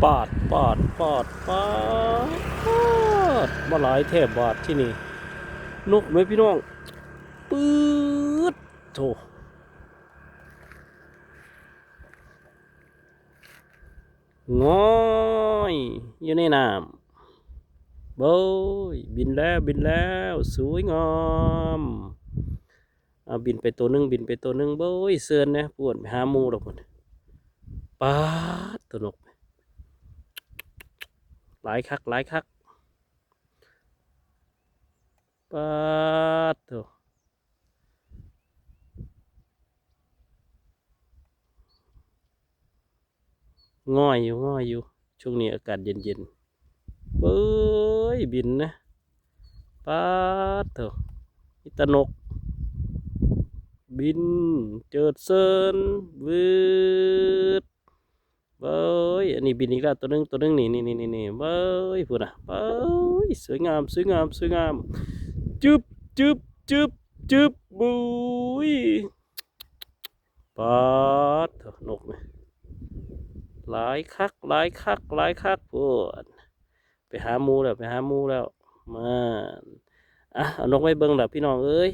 ปาดปาดปาดปาดปาดมาหลายแทบบาดที่นี่นกไหมพี่น้องปื๊ดโถง้อยอยู่ในน้ำโบยบินแล้วบินแล้วสวยงามเอาบินไปตัวหนึ่งบินไปตัวหนึ่งโบยเสือนนะปวดไปหาหมูหรอกมันปาดตัวนกหลายคักหลายคักปาดโถง่อยอยู่ง่อยอยู่ช่วงนี้อากาศเย็นๆเบ้ยบินนะปาดโถอิตานกบินเจิดเซินวืดเบ้ยอันนี้บินอีกแล้วตัวหนึงนี่เบ้ยพูดนะเบ้ยสวยงามสวยงามสวยงามจึบจึบจึบจึบบุยปาดโถนกไหมหลายคักหลายคักหลายคักพวดไปหาหมูแล้วไปหาหมูแล้วมาอ่ะเอานกไว้เบิ่งแล้วพี่น้องเอ้ย